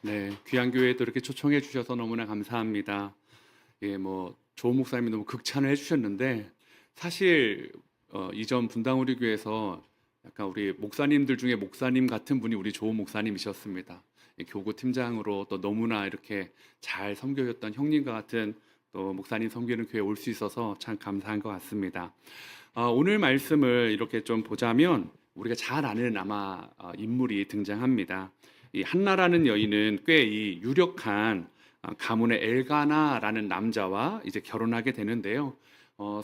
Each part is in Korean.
네, 귀한 교회에 또 이렇게 초청해 주셔서 너무나 감사합니다. 조 목사님이 너무 극찬을 해주셨는데 사실 이전 분당우리 교회에서 약간 우리 목사님들 중에 목사님 같은 분이 우리 조 목사님이셨습니다. 교구 팀장으로 또 너무나 이렇게 잘 섬겨줬던 형님과 같은 또 목사님 섬기는 교회에 올 수 있어서 참 감사한 것 같습니다. 오늘 말씀을 이렇게 좀 보자면 우리가 잘 아는 아마 인물이 등장합니다. 이 한나라는 여인은 꽤 이 유력한 가문의 엘가나라는 남자와 이제 결혼하게 되는데요.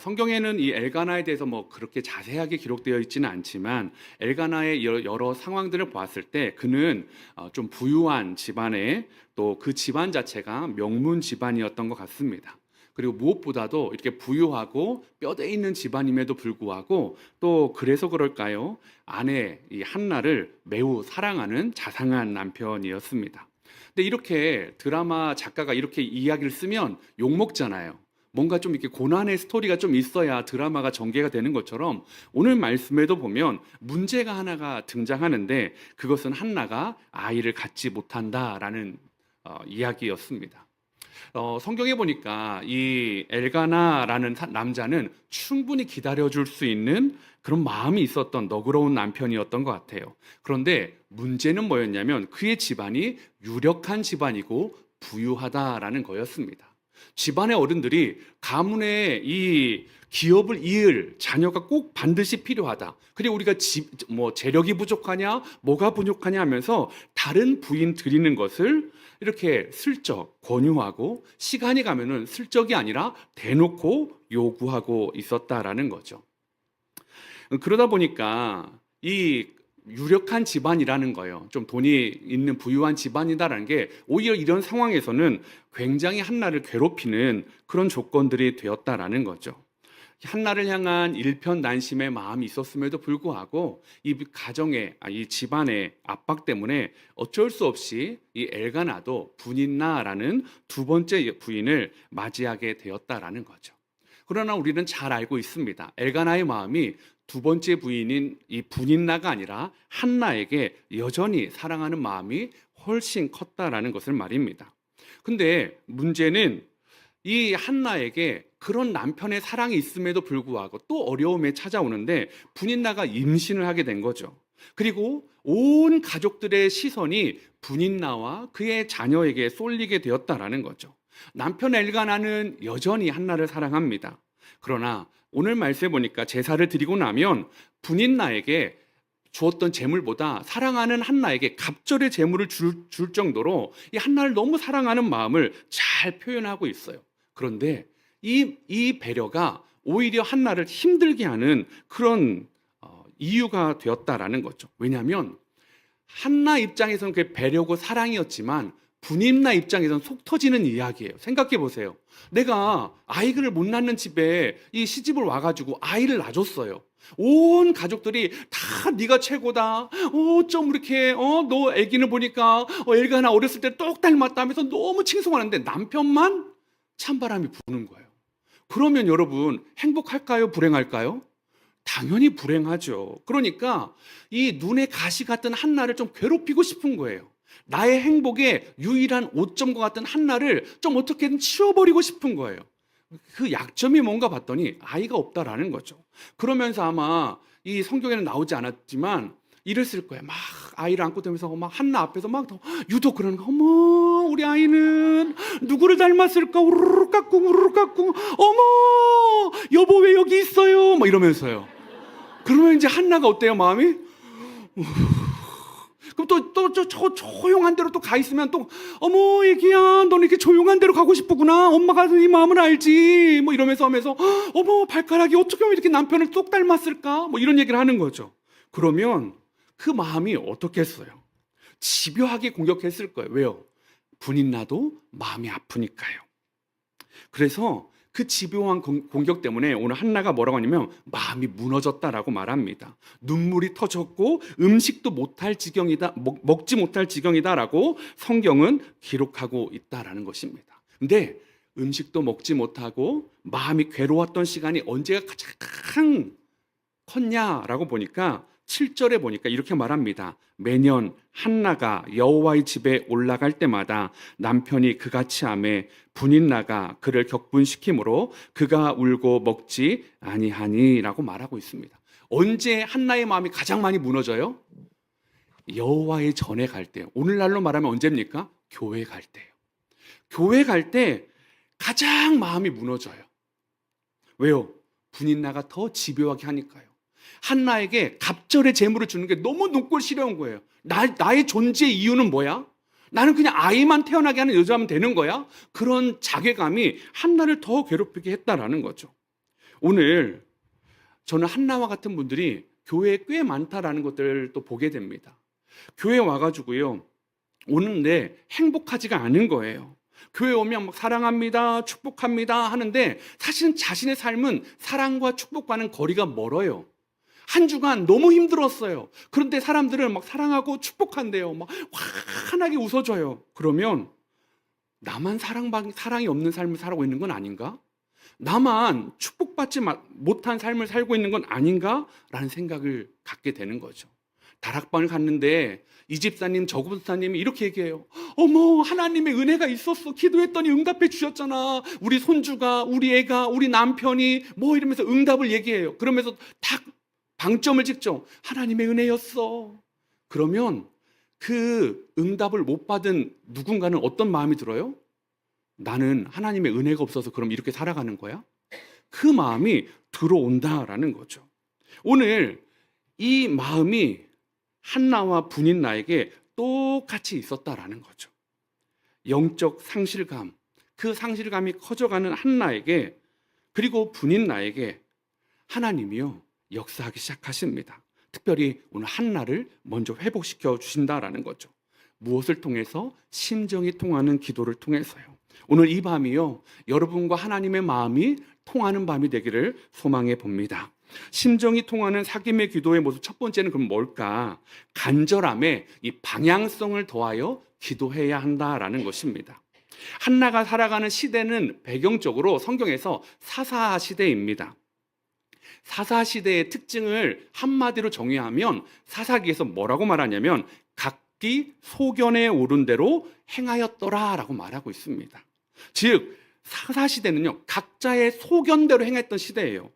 성경에는 이 엘가나에 대해서 뭐 그렇게 자세하게 기록되어 있지는 않지만 엘가나의 여러 상황들을 보았을 때 그는 좀 부유한 집안에 또 그 집안 자체가 명문 집안이었던 것 같습니다. 그리고 무엇보다도 이렇게 부유하고 뼈대 있는 집안임에도 불구하고 또 그래서 그럴까요? 아내 이 한나를 매우 사랑하는 자상한 남편이었습니다. 근데 이렇게 드라마 작가가 이렇게 이야기를 쓰면 욕먹잖아요. 뭔가 좀 이렇게 고난의 스토리가 좀 있어야 드라마가 전개가 되는 것처럼 오늘 말씀에도 보면 문제가 하나가 등장하는데 그것은 한나가 아이를 갖지 못한다라는 이야기였습니다. 성경에 보니까 이 엘가나라는 남자는 충분히 기다려줄 수 있는 그런 마음이 있었던 너그러운 남편이었던 것 같아요. 그런데 문제는 뭐였냐면 그의 집안이 유력한 집안이고 부유하다라는 거였습니다. 집안의 어른들이 가문의 이 기업을 이을 자녀가 꼭 반드시 필요하다. 그리고 우리가 재력이 부족하냐, 뭐가 부족하냐 하면서 다른 부인 드리는 것을 이렇게 슬쩍 권유하고 시간이 가면은 슬쩍이 아니라 대놓고 요구하고 있었다라는 거죠. 그러다 보니까 이 유력한 집안이라는 거예요. 좀 돈이 있는 부유한 집안이다라는 게 오히려 이런 상황에서는 굉장히 한나를 괴롭히는 그런 조건들이 되었다라는 거죠. 한나를 향한 일편단심의 마음이 있었음에도 불구하고 이 가정의 이 집안의 압박 때문에 어쩔 수 없이 이 엘가나도 분인나라는 두 번째 부인을 맞이하게 되었다라는 거죠. 그러나 우리는 잘 알고 있습니다. 엘가나의 마음이 두 번째 부인인 이 분인나가 아니라 한나에게 여전히 사랑하는 마음이 훨씬 컸다라는 것을 말입니다. 근데 문제는 이 한나에게 그런 남편의 사랑이 있음에도 불구하고 또 어려움에 찾아오는데 분인나가 임신을 하게 된 거죠. 그리고 온 가족들의 시선이 분인나와 그의 자녀에게 쏠리게 되었다라는 거죠. 남편 엘가나는 여전히 한나를 사랑합니다. 그러나 오늘 말씀해 보니까 제사를 드리고 나면 분인나에게 주었던 재물보다 사랑하는 한나에게 갑절의 재물을 줄 정도로 이 한나를 너무 사랑하는 마음을 잘 표현하고 있어요. 그런데 이 배려가 오히려 한나를 힘들게 하는 그런 이유가 되었다라는 거죠. 왜냐하면 한나 입장에서는 그게 배려고 사랑이었지만 분임나 입장에서는 속 터지는 이야기예요. 생각해 보세요. 내가 아이를 못 낳는 집에 이 시집을 와가지고 아이를 낳아줬어요. 온 가족들이 다 네가 최고다. 어쩜 이렇게 너 아기는 보니까 엘가나 어렸을 때 똑 닮았다 하면서 너무 칭송하는데 남편만 찬바람이 부는 거예요. 그러면 여러분 행복할까요? 불행할까요? 당연히 불행하죠. 그러니까 이 눈에 가시 같은 한나를 좀 괴롭히고 싶은 거예요. 나의 행복의 유일한 오점과 같은 한나를 좀 어떻게든 치워버리고 싶은 거예요. 그 약점이 뭔가 봤더니 아이가 없다라는 거죠. 그러면서 아마 이 성경에는 나오지 않았지만 이랬을 거예요. 막 아이를 안고 다니면서 막 한나 앞에서 막 유독 그러는 거. 어머, 우리 아이는 누구를 닮았을까? 우르르 깎고 우르르 깎고. 어머, 여보 왜 여기 있어요? 막 이러면서요. 그러면 이제 한나가 어때요, 마음이? 그럼 또 조용한 데로 또 가 있으면 또 어머 애기야 너는 이렇게 조용한 데로 가고 싶구나 엄마가 네 마음을 알지 뭐 이러면서 하면서 어머 발가락이 어떻게 하면 이렇게 남편을 똑 닮았을까 뭐 이런 얘기를 하는 거죠. 그러면 그 마음이 어떻겠어요? 집요하게 공격했을 거예요. 왜요? 분인나도 마음이 아프니까요. 그래서 그 집요한 공격 때문에 오늘 한나가 뭐라고 하냐면 마음이 무너졌다라고 말합니다. 눈물이 터졌고 음식도 못할 지경이다, 먹지 못할 지경이다라고 성경은 기록하고 있다라는 것입니다. 근데 음식도 먹지 못하고 마음이 괴로웠던 시간이 언제가 가장 컸냐라고 보니까 7절에 보니까 이렇게 말합니다. 매년 한나가 여호와의 집에 올라갈 때마다 남편이 그같이 하매 분인나가 그를 격분시키므로 그가 울고 먹지 아니하니라고 말하고 있습니다. 언제 한나의 마음이 가장 많이 무너져요? 여호와의 전에 갈 때. 오늘날로 말하면 언제입니까? 교회 갈 때예요. 교회 갈 때 가장 마음이 무너져요. 왜요? 분인나가 더 집요하게 하니까요. 한나에게 갑절의 재물을 주는 게 너무 눈꼴 시려운 거예요. 나의 존재의 이유는 뭐야? 나는 그냥 아이만 태어나게 하는 여자면 되는 거야? 그런 자괴감이 한나를 더 괴롭히게 했다라는 거죠. 오늘 저는 한나와 같은 분들이 교회에 꽤 많다라는 것들을 또 보게 됩니다. 교회에 와가지고요, 오는데 행복하지가 않은 거예요. 교회 오면 막 사랑합니다, 축복합니다 하는데 사실은 자신의 삶은 사랑과 축복과는 거리가 멀어요. 한 주간 너무 힘들었어요. 그런데 사람들은 막 사랑하고 축복한대요. 막 환하게 웃어줘요. 그러면 나만 사랑이 없는 삶을 살고 있는 건 아닌가? 나만 축복받지 못한 삶을 살고 있는 건 아닌가? 라는 생각을 갖게 되는 거죠. 다락방을 갔는데 이 집사님 저 집사님이 이렇게 얘기해요. 어머, 하나님의 은혜가 있었어. 기도했더니 응답해 주셨잖아. 우리 손주가, 우리 애가, 우리 남편이 뭐 이러면서 응답을 얘기해요. 그러면서 딱 방점을 찍죠. 하나님의 은혜였어. 그러면 그 응답을 못 받은 누군가는 어떤 마음이 들어요? 나는 하나님의 은혜가 없어서 그럼 이렇게 살아가는 거야? 그 마음이 들어온다라는 거죠. 오늘 이 마음이 한나와 분인나에게 똑같이 있었다라는 거죠. 영적 상실감, 그 상실감이 커져가는 한나에게 그리고 분인나에게 하나님이요 역사하기 시작하십니다. 특별히 오늘 한나를 먼저 회복시켜 주신다라는 거죠. 무엇을 통해서? 심정이 통하는 기도를 통해서요. 오늘 이 밤이요 여러분과 하나님의 마음이 통하는 밤이 되기를 소망해 봅니다. 심정이 통하는 사귐의 기도의 모습 첫 번째는 그럼 뭘까? 간절함에 이 방향성을 더하여 기도해야 한다라는 것입니다. 한나가 살아가는 시대는 배경적으로 성경에서 사사 시대입니다. 사사 시대의 특징을 한마디로 정의하면 사사기에서 뭐라고 말하냐면 각기 소견에 오른 대로 행하였더라라고 말하고 있습니다. 즉 사사 시대는요 각자의 소견대로 행했던 시대예요.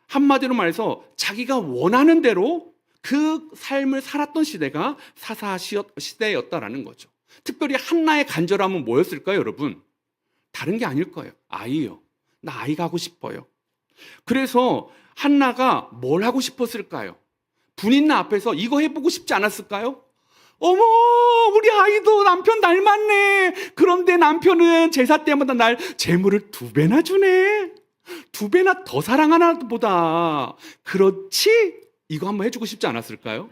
한마디로 말해서 자기가 원하는 대로 그 삶을 살았던 시대가 사사 시대였다라는 거죠. 특별히 한나의 간절함은 뭐였을까요, 여러분? 다른 게 아닐 거예요. 아이요. 나 아이가 하고 싶어요. 그래서 한나가 뭘 하고 싶었을까요? 분인나 앞에서 이거 해보고 싶지 않았을까요? 어머, 우리 아이도 남편 닮았네. 그런데 남편은 제사 때마다 날 재물을 2배나 주네. 2배나 더 사랑하나 보다. 그렇지? 이거 한번 해주고 싶지 않았을까요?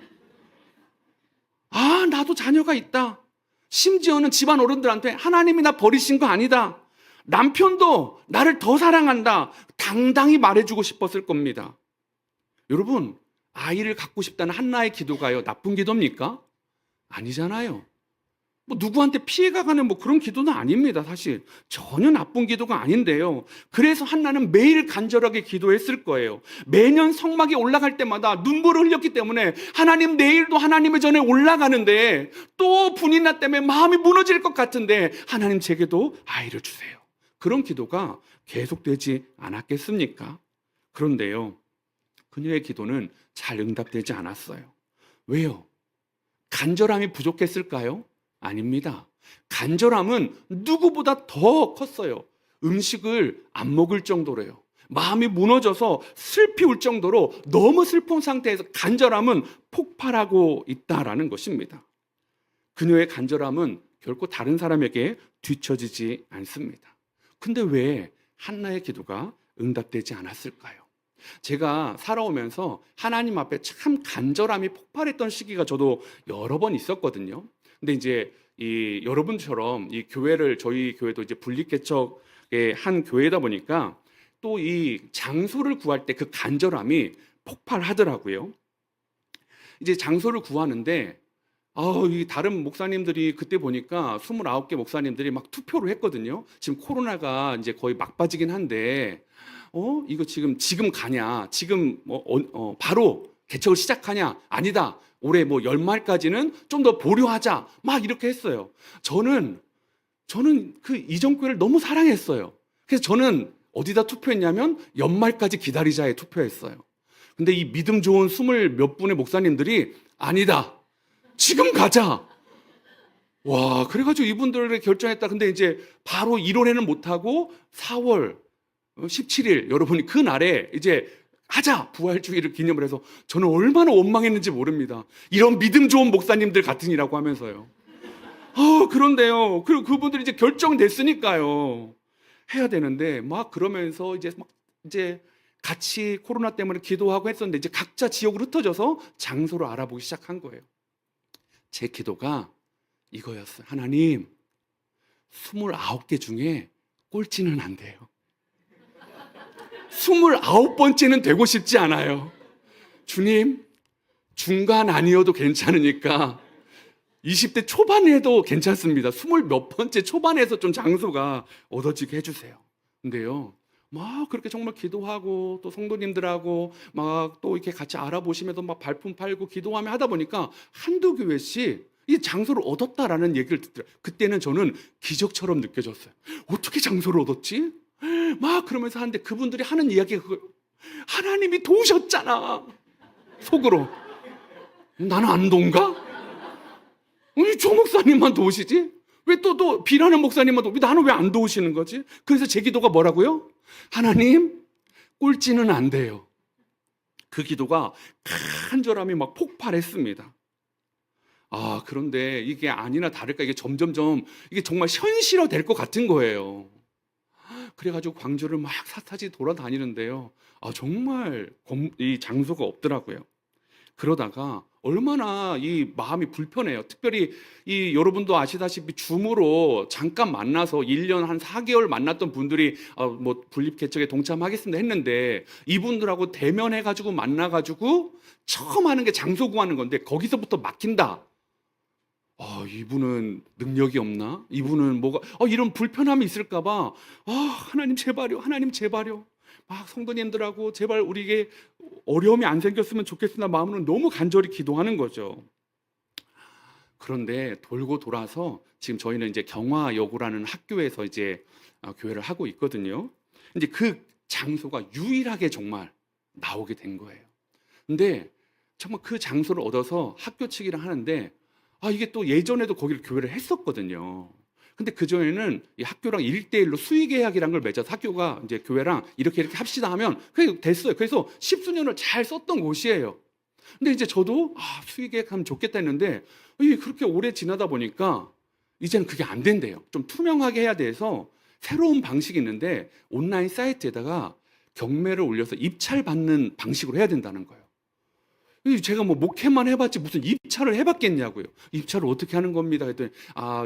아, 나도 자녀가 있다. 심지어는 집안 어른들한테 하나님이 나 버리신 거 아니다. 남편도 나를 더 사랑한다. 당당히 말해주고 싶었을 겁니다. 여러분, 아이를 갖고 싶다는 한나의 기도가요, 나쁜 기도입니까? 아니잖아요. 뭐 누구한테 피해가 가는 뭐 그런 기도는 아닙니다. 사실 전혀 나쁜 기도가 아닌데요. 그래서 한나는 매일 간절하게 기도했을 거예요. 매년 성막에 올라갈 때마다 눈물을 흘렸기 때문에 하나님, 내일도 하나님의 전에 올라가는데 또 분인나 때문에 마음이 무너질 것 같은데 하나님, 제게도 아이를 주세요. 그런 기도가 계속되지 않았겠습니까? 그런데요, 그녀의 기도는 잘 응답되지 않았어요. 왜요? 간절함이 부족했을까요? 아닙니다. 간절함은 누구보다 더 컸어요. 음식을 안 먹을 정도로요. 마음이 무너져서 슬피 울 정도로 너무 슬픈 상태에서 간절함은 폭발하고 있다라는 것입니다. 그녀의 간절함은 결코 다른 사람에게 뒤처지지 않습니다. 근데 왜 한나의 기도가 응답되지 않았을까요? 제가 살아오면서 하나님 앞에 참 간절함이 폭발했던 시기가 저도 여러 번 있었거든요. 근데 이제 여러분처럼 이 교회를, 저희 교회도 이제 분립개척의 한 교회다 보니까 또 이 장소를 구할 때 그 간절함이 폭발하더라고요. 이제 장소를 구하는데 이 다른 목사님들이 그때 보니까 29개 목사님들이 막 투표를 했거든요. 지금 코로나가 이제 거의 막바지긴 한데 이거 지금 가냐? 지금 바로 개척을 시작하냐? 아니다. 올해 뭐 연말까지는 좀 더 보류하자. 막 이렇게 했어요. 저는 그 이전 교회를 너무 사랑했어요. 그래서 저는 어디다 투표했냐면 연말까지 기다리자에 투표했어요. 근데 이 믿음 좋은 20 몇 분의 목사님들이 아니다. 지금 가자. 와, 그래가지고 이분들을 결정했다. 근데 이제 바로 1월에는 못하고 4월 17일 여러분이 그 날에 이제 하자 부활주의를 기념을 해서 저는 얼마나 원망했는지 모릅니다. 이런 믿음 좋은 목사님들 같으니라고 하면서요. 그런데요. 그리고 그분들이 이제 결정됐으니까요. 해야 되는데 막 그러면서 이제 같이 코로나 때문에 기도하고 했었는데 이제 각자 지역으로 흩어져서 장소를 알아보기 시작한 거예요. 제 기도가 이거였어요. 하나님, 29개 중에 꼴찌는 안 돼요. 29번째는 되고 싶지 않아요. 주님, 중간 아니어도 괜찮으니까 20대 초반에도 괜찮습니다. 20 몇 번째 초반에서 좀 장소가 얻어지게 해주세요. 근데요, 막 그렇게 정말 기도하고 또 성도님들하고 막 또 이렇게 같이 알아보시면서 막 발품 팔고 기도하며 하다 보니까 한두 교회씩 이 장소를 얻었다라는 얘기를 듣더라고요. 그때는 저는 기적처럼 느껴졌어요. 어떻게 장소를 얻었지? 막 그러면서 하는데 그분들이 하는 이야기가 그거예요. 하나님이 도우셨잖아. 속으로. 나는 안 도운가? 왜 조 목사님만 도우시지? 왜 또 비라는 목사님만 도우시? 나는 왜 안 도우시는 거지? 그래서 제 기도가 뭐라고요? 하나님, 꼴찌는 안 돼요. 그 기도가 간절함이 막 폭발했습니다. 그런데 이게 아니나 다를까 이게 점점점 이게 정말 현실화 될 것 같은 거예요. 그래가지고 광주를 막 샅샅이 돌아다니는데요. 정말 이 장소가 없더라고요. 그러다가 얼마나 이 마음이 불편해요. 특별히 이 여러분도 아시다시피 줌으로 잠깐 만나서 1년 한 4개월 만났던 분들이 뭐 분립 개척에 동참하겠습니다 했는데 이분들하고 대면해가지고 만나가지고 처음 하는 게 장소 구하는 건데 거기서부터 막힌다. 이분은 능력이 없나? 이분은 뭐가 이런 불편함이 있을까봐 하나님 제발요, 하나님 제발요. 막 성도님들하고 제발 우리에게 어려움이 안 생겼으면 좋겠으나 마음으로 너무 간절히 기도하는 거죠. 그런데 돌고 돌아서 지금 저희는 이제 경화여고라는 학교에서 이제 교회를 하고 있거든요. 이제 그 장소가 유일하게 정말 나오게 된 거예요. 근데 정말 그 장소를 얻어서 학교 측이랑 하는데 이게 또 예전에도 거기를 교회를 했었거든요. 근데 그전에는 이 학교랑 1대1로 수의계약이라는 걸 맺어서 학교가 이제 교회랑 이렇게 합시다 하면 그게 됐어요. 그래서 10수년을 잘 썼던 곳이에요. 근데 이제 저도 수의계약 하면 좋겠다 했는데 이게 그렇게 오래 지나다 보니까 이제는 그게 안 된대요. 좀 투명하게 해야 돼서 새로운 방식이 있는데 온라인 사이트에다가 경매를 올려서 입찰 받는 방식으로 해야 된다는 거예요. 제가 뭐 목회만 해봤지 무슨 입찰을 해봤겠냐고요. 입찰을 어떻게 하는 겁니다. 그랬더니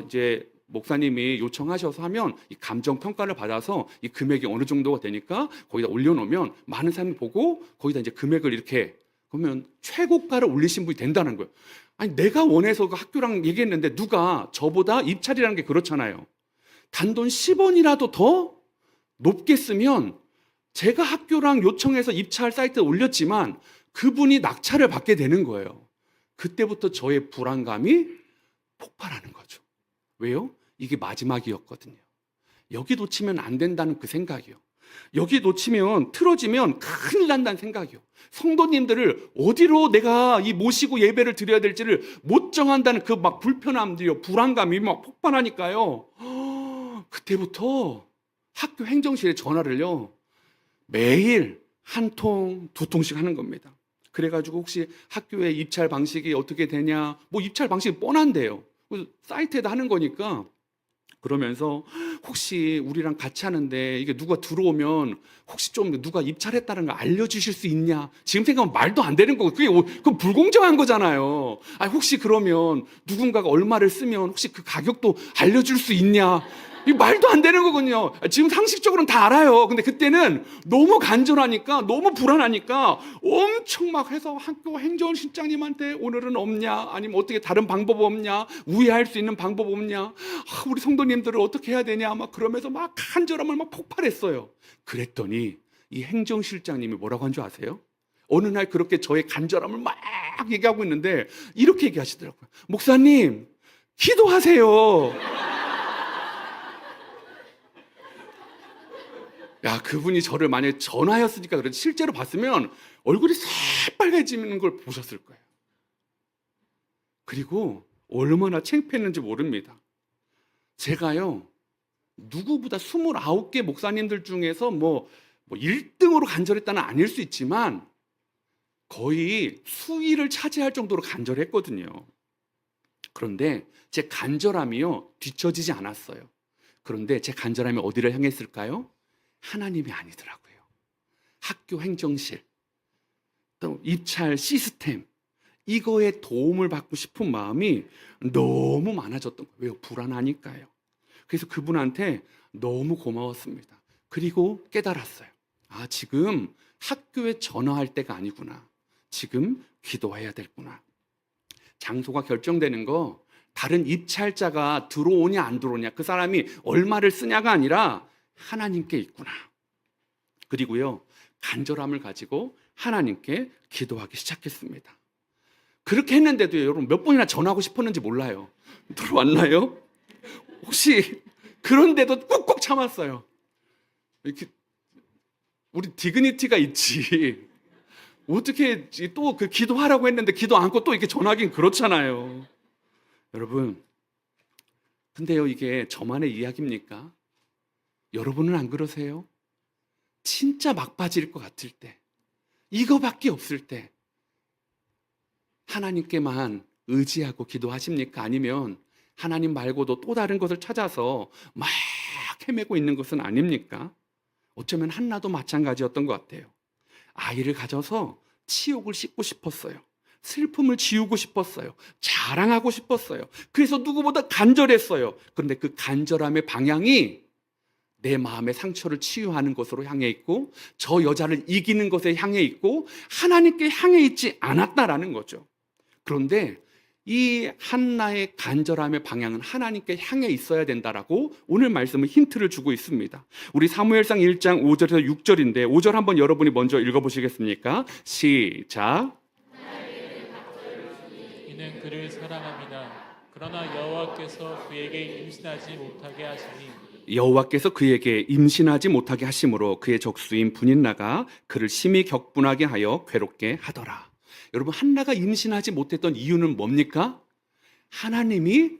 이제 목사님이 요청하셔서 하면 이 감정 평가를 받아서 이 금액이 어느 정도가 되니까 거기다 올려놓으면 많은 사람이 보고 거기다 이제 금액을 이렇게 그러면 최고가를 올리신 분이 된다는 거예요. 아니 내가 원해서 그 학교랑 얘기했는데 누가 저보다 입찰이라는 게 그렇잖아요. 단돈 10원이라도 더 높게 쓰면 제가 학교랑 요청해서 입찰 사이트에 올렸지만 그분이 낙찰을 받게 되는 거예요. 그때부터 저의 불안감이 폭발하는 거죠. 왜요? 이게 마지막이었거든요. 여기 놓치면 안 된다는 그 생각이요. 여기 놓치면 틀어지면 큰일 난다는 생각이요. 성도님들을 어디로 내가 이 모시고 예배를 드려야 될지를 못 정한다는 그 막 불편함들이요. 불안감이 막 폭발하니까요. 그때부터 학교 행정실에 전화를요. 매일 한 통, 두 통씩 하는 겁니다. 그래가지고 혹시 학교의 입찰 방식이 어떻게 되냐, 뭐 입찰 방식이 뻔한데요. 사이트에다 하는 거니까 그러면서 혹시 우리랑 같이 하는데 이게 누가 들어오면 혹시 좀 누가 입찰했다는 걸 알려주실 수 있냐? 지금 생각하면 말도 안 되는 거고 그건 불공정한 거잖아요. 혹시 그러면 누군가가 얼마를 쓰면 혹시 그 가격도 알려줄 수 있냐? 이 말도 안 되는 거군요. 지금 상식적으로는 다 알아요. 근데 그때는 너무 간절하니까 너무 불안하니까 엄청 막 해서 학교 행정실장님한테 오늘은 없냐? 아니면 어떻게 다른 방법 없냐? 우회할 수 있는 방법 없냐? 우리 성도님들을 어떻게 해야 되냐? 막 그러면서 막 간절함을 막 폭발했어요. 그랬더니 이 행정실장님이 뭐라고 한 줄 아세요? 어느 날 그렇게 저의 간절함을 막 얘기하고 있는데 이렇게 얘기하시더라고요. 목사님, 기도하세요. 야, 그분이 저를 만약에 전화였으니까 그런지 실제로 봤으면 얼굴이 새빨개지는 걸 보셨을 거예요. 그리고 얼마나 창피했는지 모릅니다. 제가요, 누구보다 29개 목사님들 중에서 뭐 1등으로 간절했다는 아닐 수 있지만 거의 수위를 차지할 정도로 간절했거든요. 그런데 제 간절함이요, 뒤처지지 않았어요. 그런데 제 간절함이 어디를 향했을까요? 하나님이 아니더라고요. 학교 행정실, 또 입찰 시스템, 이거에 도움을 받고 싶은 마음이 너무 많아졌던 거예요. 왜요? 불안하니까요. 그래서 그분한테 너무 고마웠습니다. 그리고 깨달았어요. 아, 지금 학교에 전화할 때가 아니구나. 지금 기도해야 되구나. 장소가 결정되는 거 다른 입찰자가 들어오냐 안 들어오냐, 그 사람이 얼마를 쓰냐가 아니라 하나님께 있구나. 그리고요, 간절함을 가지고 하나님께 기도하기 시작했습니다. 그렇게 했는데도 여러분 몇 번이나 전하고 싶었는지 몰라요. 들어왔나요? 혹시 그런데도 꾹꾹 참았어요. 이렇게 우리 디그니티가 있지. 어떻게 또 그 기도하라고 했는데 기도 않고 또 이렇게 전하긴 그렇잖아요. 여러분, 근데요, 이게 저만의 이야기입니까? 여러분은 안 그러세요? 진짜 막바지일 것 같을 때, 이거밖에 없을 때 하나님께만 의지하고 기도하십니까? 아니면 하나님 말고도 또 다른 것을 찾아서 막 헤매고 있는 것은 아닙니까? 어쩌면 한나도 마찬가지였던 것 같아요. 아이를 가져서 치욕을 씻고 싶었어요. 슬픔을 지우고 싶었어요. 자랑하고 싶었어요. 그래서 누구보다 간절했어요. 그런데 그 간절함의 방향이 내 마음의 상처를 치유하는 것으로 향해 있고, 저 여자를 이기는 것에 향해 있고, 하나님께 향해 있지 않았다라는 거죠. 그런데 이 한나의 간절함의 방향은 하나님께 향해 있어야 된다라고 오늘 말씀은 힌트를 주고 있습니다. 우리 사무엘상 1장 5절에서 6절인데 5절 한번 여러분이 먼저 읽어보시겠습니까? 시작. 이는 그를 사랑합니다. 그러나 여호와께서 그에게 임신하지 못하게 하시니 여호와께서 그에게 임신하지 못하게 하심으로 그의 적수인 분인나가 그를 심히 격분하게 하여 괴롭게 하더라. 여러분, 한나가 임신하지 못했던 이유는 뭡니까? 하나님이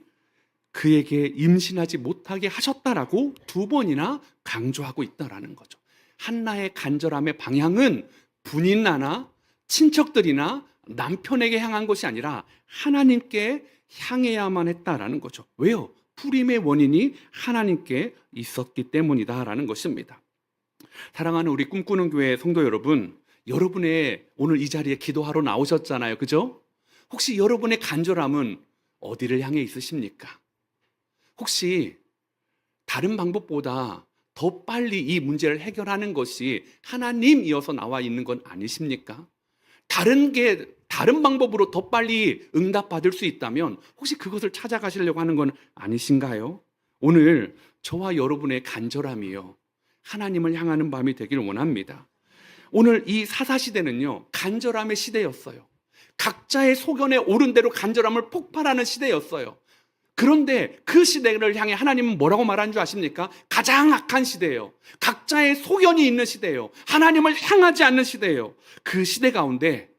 그에게 임신하지 못하게 하셨다라고 2번이나 강조하고 있다라는 거죠. 한나의 간절함의 방향은 분인나나 친척들이나 남편에게 향한 것이 아니라 하나님께 향해야만 했다라는 거죠. 왜요? 풀임의 원인이 하나님께 있었기 때문이다라는 것입니다. 사랑하는 우리 꿈꾸는 교회 성도 여러분, 여러분의 오늘 이 자리에 기도하러 나오셨잖아요. 그죠? 혹시 여러분의 간절함은 어디를 향해 있으십니까? 혹시 다른 방법보다 더 빨리 이 문제를 해결하는 것이 하나님이어서 나와 있는 건 아니십니까? 다른 방법으로 더 빨리 응답받을 수 있다면 혹시 그것을 찾아가시려고 하는 건 아니신가요? 오늘 저와 여러분의 간절함이요, 하나님을 향하는 밤이 되길 원합니다. 오늘 이 사사시대는요, 간절함의 시대였어요. 각자의 소견에 오른 대로 간절함을 폭발하는 시대였어요. 그런데 그 시대를 향해 하나님은 뭐라고 말하는 줄 아십니까? 가장 악한 시대예요. 각자의 소견이 있는 시대예요. 하나님을 향하지 않는 시대예요. 그 시대 가운데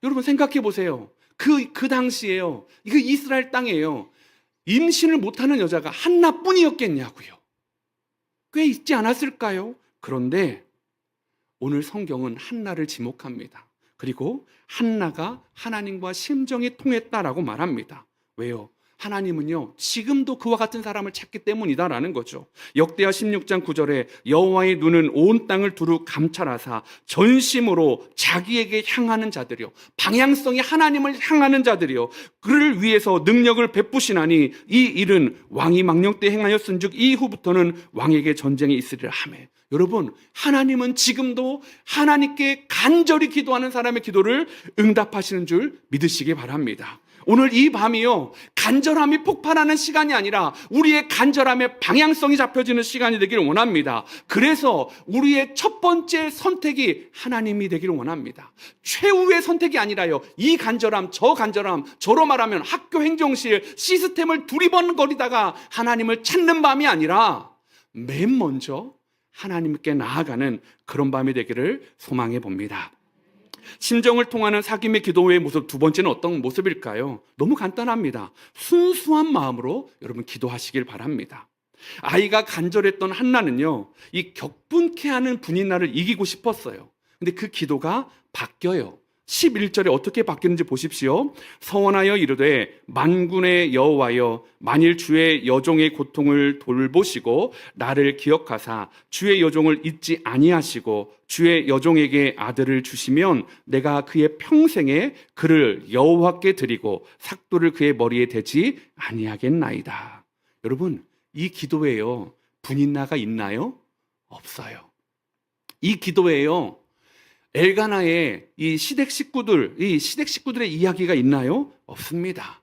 여러분 생각해 보세요. 그 당시에요, 이거 이스라엘 땅이에요, 임신을 못하는 여자가 한나뿐이었겠냐고요. 꽤 있지 않았을까요? 그런데 오늘 성경은 한나를 지목합니다. 그리고 한나가 하나님과 심정이 통했다라고 말합니다. 왜요? 하나님은요, 지금도 그와 같은 사람을 찾기 때문이다라는 거죠. 역대하 16장 9절에 여호와의 눈은 온 땅을 두루 감찰하사 전심으로 자기에게 향하는 자들이요, 방향성이 하나님을 향하는 자들이요, 그를 위해서 능력을 베푸시나니 이 일은 왕이 망령 때 행하였은즉 이후부터는 왕에게 전쟁이 있으리라 하매. 여러분, 하나님은 지금도 하나님께 간절히 기도하는 사람의 기도를 응답하시는 줄 믿으시기 바랍니다. 오늘 이 밤이요, 간절함이 폭발하는 시간이 아니라 우리의 간절함의 방향성이 잡혀지는 시간이 되기를 원합니다. 그래서 우리의 첫 번째 선택이 하나님이 되기를 원합니다. 최후의 선택이 아니라요, 이 간절함, 저 간절함, 저로 말하면 학교 행정실 시스템을 두리번거리다가 하나님을 찾는 밤이 아니라 맨 먼저 하나님께 나아가는 그런 밤이 되기를 소망해 봅니다. 심정을 통하는 사귐의 기도의 모습 두 번째는 어떤 모습일까요? 너무 간단합니다. 순수한 마음으로 여러분 기도하시길 바랍니다. 아이가 간절했던 한나는요, 이 격분케 하는 분인나를 이기고 싶었어요. 근데 그 기도가 바뀌어요. 11절에 어떻게 바뀌는지 보십시오. 서원하여 이르되 만군의 여호와여, 만일 주의 여종의 고통을 돌보시고 나를 기억하사 주의 여종을 잊지 아니하시고 주의 여종에게 아들을 주시면 내가 그의 평생에 그를 여호와께 드리고 삭도를 그의 머리에 대지 아니하겠나이다. 여러분, 이 기도에요, 분인나가 있나요? 없어요. 이 기도에요, 엘가나의 이 시댁 식구들의 이야기가 있나요? 없습니다.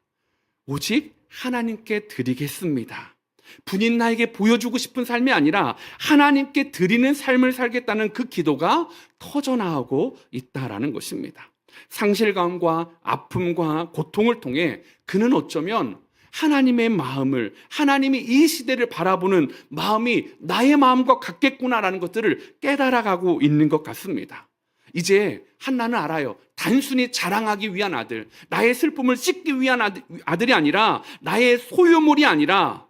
오직 하나님께 드리겠습니다. 분인나에게 보여주고 싶은 삶이 아니라 하나님께 드리는 삶을 살겠다는 그 기도가 터져나오고 있다라는 것입니다. 상실감과 아픔과 고통을 통해 그는 어쩌면 하나님의 마음을, 하나님이 이 시대를 바라보는 마음이 나의 마음과 같겠구나라는 것들을 깨달아가고 있는 것 같습니다. 이제 한나는 알아요. 단순히 자랑하기 위한 아들, 나의 슬픔을 씻기 위한 아들이 아니라, 나의 소유물이 아니라,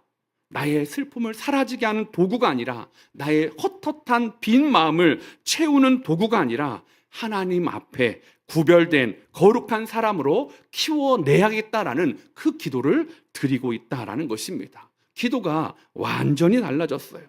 나의 슬픔을 사라지게 하는 도구가 아니라, 나의 헛헛한 빈 마음을 채우는 도구가 아니라 하나님 앞에 구별된 거룩한 사람으로 키워내야겠다라는 그 기도를 드리고 있다라는 것입니다. 기도가 완전히 달라졌어요.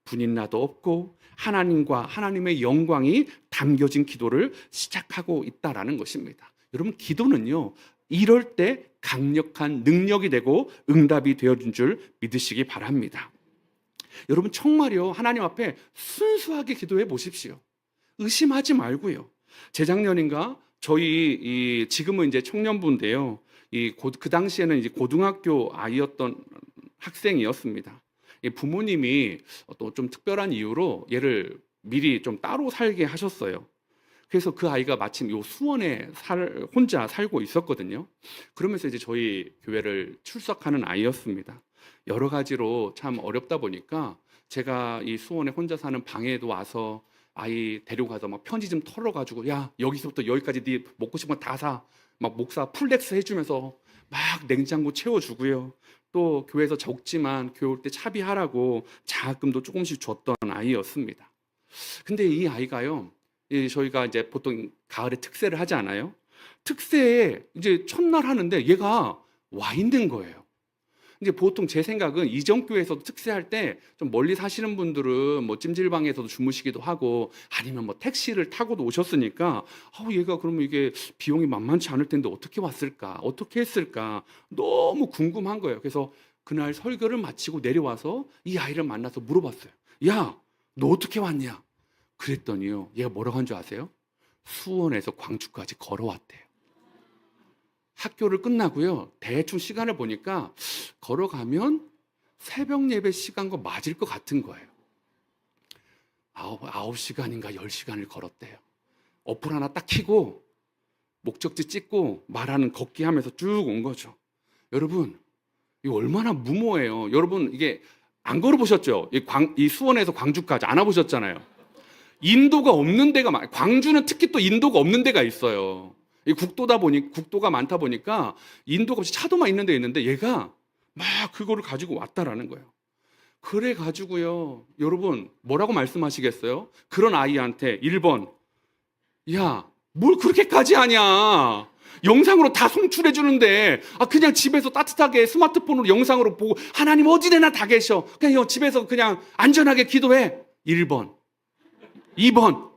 분인나도 없고 하나님과 하나님의 영광이 담겨진 기도를 시작하고 있다라는 것입니다. 여러분, 기도는요, 이럴 때 강력한 능력이 되고 응답이 되어준 줄 믿으시기 바랍니다. 여러분, 정말요, 하나님 앞에 순수하게 기도해 보십시오. 의심하지 말고요. 재작년인가 저희 지금은 이제 청년부인데요, 그 당시에는 이제 고등학교 아이였던 학생이었습니다. 부모님이 또 좀 특별한 이유로 얘를 미리 좀 따로 살게 하셨어요. 그래서 그 아이가 마침 요 수원에 혼자 살고 있었거든요. 그러면서 이제 저희 교회를 출석하는 아이였습니다. 여러 가지로 참 어렵다 보니까 제가 이 수원에 혼자 사는 방에도 와서 아이 데리고 가서 막 편지 좀 털어가지고, 야, 여기서부터 여기까지 네 먹고 싶은 거 다 사. 막 목사 풀렉스 해주면서 막 냉장고 채워주고요. 또 교회에서 적지만 교회 올 때 차비하라고 장학금도 조금씩 줬던 아이였습니다. 근데 이 아이가요, 저희가 이제 보통 가을에 특세를 하지 않아요? 특세에 이제 첫날 하는데 얘가 와 있는 거예요. 이제 보통 제 생각은 이전 교회에서도 특세할 때 좀 멀리 사시는 분들은 뭐 찜질방에서도 주무시기도 하고 아니면 뭐 택시를 타고도 오셨으니까 얘가 그러면 이게 비용이 만만치 않을 텐데 어떻게 왔을까? 어떻게 했을까? 너무 궁금한 거예요. 그래서 그날 설교를 마치고 내려와서 이 아이를 만나서 물어봤어요. 야, 너 어떻게 왔냐? 그랬더니요, 얘가 뭐라고 한 줄 아세요? 수원에서 광주까지 걸어왔대요. 학교를 끝나고요, 대충 시간을 보니까 걸어가면 새벽 예배 시간과 맞을 것 같은 거예요. 9시간인가 10시간을 걸었대요. 어플 하나 딱 켜고 목적지 찍고 말하는 걷기 하면서 쭉 온 거죠. 여러분, 이거 얼마나 무모해요. 여러분, 이게 안 걸어보셨죠? 이 수원에서 광주까지 안 와보셨잖아요. 인도가 없는 데가 광주는 특히 또 인도가 없는 데가 있어요. 이 국도가 많다 보니까 인도가 없이 차도만 있는 데 있는데 얘가 막 그거를 가지고 왔다라는 거예요. 그래 가지고요, 여러분 뭐라고 말씀하시겠어요? 그런 아이한테 1번, 야, 뭘 그렇게까지 하냐? 영상으로 다 송출해 주는데 그냥 집에서 따뜻하게 스마트폰으로 영상으로 보고 하나님 어디에나 다 계셔. 그냥 집에서 그냥 안전하게 기도해. 1번. 2번.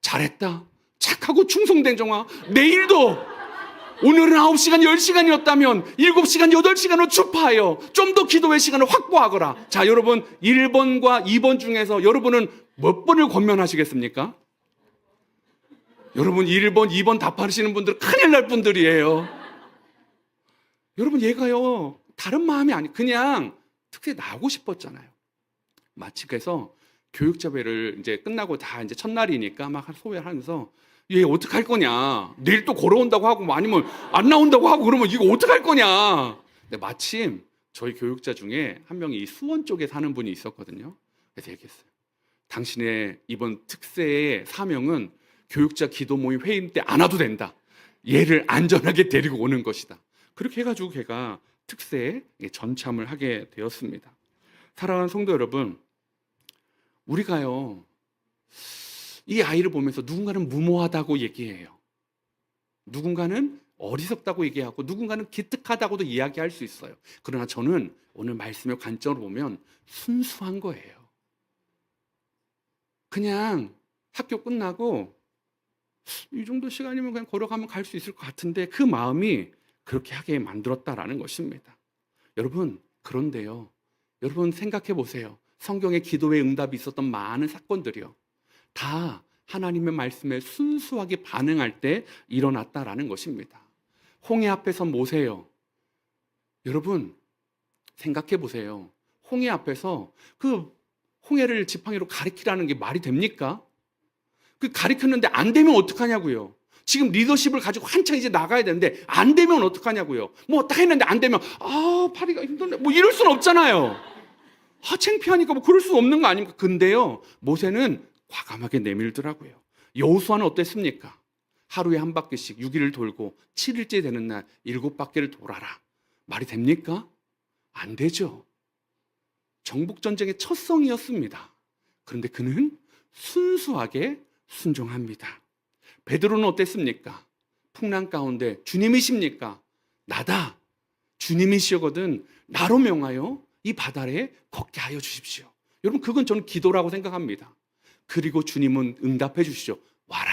잘했다. 착하고 충성된 종아. 내일도 오늘은 9시간 10시간이었다면 7시간 8시간을 주파하여 좀 더 기도의 시간을 확보하거라. 자, 여러분 1번과 2번 중에서 여러분은 몇 번을 권면하시겠습니까? 여러분 1번, 2번 답하시는 분들 큰일 날 분들이에요. 여러분 얘가요 다른 마음이 아니 그냥 특히 나오고 싶었잖아요. 마치 그래서 교육자회를 이제 끝나고 다 이제 첫날이니까 막 소회하면서 얘 어떡할 거냐 내일 또 걸어온다고 하고 뭐 아니면 안 나온다고 하고 그러면 이거 어떡할 거냐. 근데 마침 저희 교육자 중에 한 명이 이 수원 쪽에 사는 분이 있었거든요. 그래서 얘기했어요. 당신의 이번 특세의 사명은 교육자 기도 모임 회의 때 안 와도 된다. 얘를 안전하게 데리고 오는 것이다. 그렇게 해가지고 걔가 특세에 전참을 하게 되었습니다. 사랑하는 성도 여러분, 우리가요 이 아이를 보면서 누군가는 무모하다고 얘기해요. 누군가는 어리석다고 얘기하고 누군가는 기특하다고도 이야기할 수 있어요. 그러나 저는 오늘 말씀의 관점으로 보면 순수한 거예요. 그냥 학교 끝나고 이 정도 시간이면 그냥 걸어가면 갈 수 있을 것 같은데 그 마음이 그렇게 하게 만들었다라는 것입니다. 여러분, 그런데요. 여러분 생각해 보세요. 성경에 기도의 응답이 있었던 많은 사건들이요. 다 하나님의 말씀에 순수하게 반응할 때 일어났다라는 것입니다. 홍해 앞에서 모세요. 여러분 생각해 보세요. 홍해 앞에서 그 홍해를 지팡이로 가리키라는 게 말이 됩니까? 그 가리켰는데 안 되면 어떡하냐고요. 지금 리더십을 가지고 한창 이제 나가야 되는데 안 되면 어떡하냐고요. 뭐 딱 했는데 안 되면 파리가 힘들네 뭐 이럴 수는 없잖아요. 창피하니까 뭐 그럴 수 없는 거 아닙니까? 근데요 모세는 과감하게 내밀더라고요. 여호수아는 어땠습니까? 하루에 한 바퀴씩 6일을 돌고 7일째 되는 날 7바퀴를 돌아라. 말이 됩니까? 안 되죠. 정복전쟁의 첫 성이었습니다. 그런데 그는 순수하게 순종합니다. 베드로는 어땠습니까? 풍랑 가운데 주님이십니까? 나다. 주님이시거든 나로 명하여 이 바다에 걷게 하여 주십시오. 여러분 그건 저는 기도라고 생각합니다. 그리고 주님은 응답해 주시죠. 와라.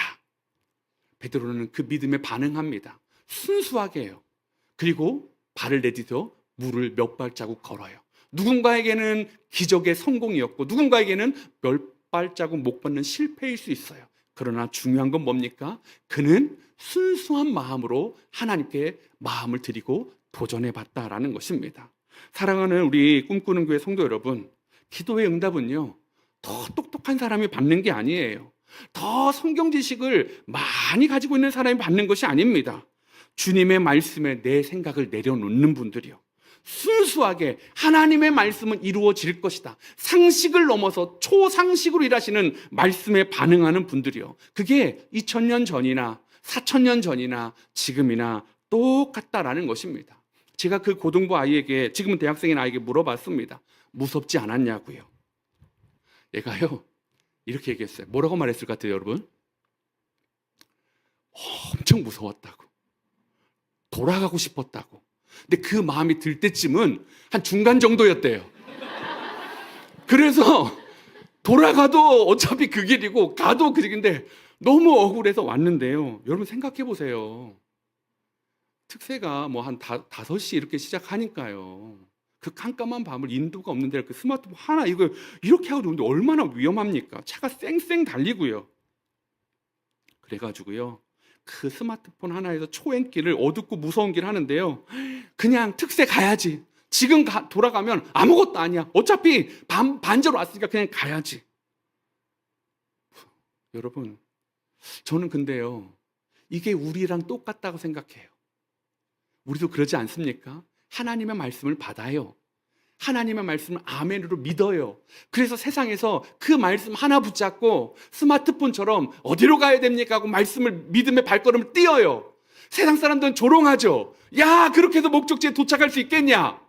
베드로는 그 믿음에 반응합니다. 순수하게 해요. 그리고 발을 내디뎌 물을 몇 발자국 걸어요. 누군가에게는 기적의 성공이었고 누군가에게는 몇 발자국 못 받는 실패일 수 있어요. 그러나 중요한 건 뭡니까? 그는 순수한 마음으로 하나님께 마음을 드리고 도전해 봤다라는 것입니다. 사랑하는 우리 꿈꾸는 교회 성도 여러분, 기도의 응답은요 더 똑똑한 사람이 받는 게 아니에요. 더 성경 지식을 많이 가지고 있는 사람이 받는 것이 아닙니다. 주님의 말씀에 내 생각을 내려놓는 분들이요, 순수하게 하나님의 말씀은 이루어질 것이다, 상식을 넘어서 초상식으로 일하시는 말씀에 반응하는 분들이요, 그게 2000년 전이나 4000년 전이나 지금이나 똑같다라는 것입니다. 제가 그 고등부 아이에게, 지금은 대학생인 아이에게 물어봤습니다. 무섭지 않았냐고요. 얘가요 이렇게 얘기했어요. 뭐라고 말했을 것 같아요 여러분? 엄청 무서웠다고, 돌아가고 싶었다고. 근데 그 마음이 들 때쯤은 한 중간 정도였대요. 그래서 돌아가도 어차피 그 길이고 가도 그 길인데 너무 억울해서 왔는데요. 여러분 생각해 보세요. 특세가 뭐 한 5시 이렇게 시작하니까요. 그 깜깜한 밤을 인도가 없는 데를 그 스마트폰 하나 이거 이렇게 하고 있는데 얼마나 위험합니까? 차가 쌩쌩 달리고요. 그래가지고요 그 스마트폰 하나에서 초행길을, 어둡고 무서운 길 하는데요, 그냥 특세 가야지, 지금 돌아가면 아무것도 아니야, 어차피 반저로 왔으니까 그냥 가야지. 여러분 저는 근데요 이게 우리랑 똑같다고 생각해요. 우리도 그러지 않습니까? 하나님의 말씀을 받아요. 하나님의 말씀을 아멘으로 믿어요. 그래서 세상에서 그 말씀 하나 붙잡고 스마트폰처럼 어디로 가야 됩니까 하고 말씀을, 믿음의 발걸음을 띄어요. 세상 사람들은 조롱하죠. 야, 그렇게 해서 목적지에 도착할 수 있겠냐?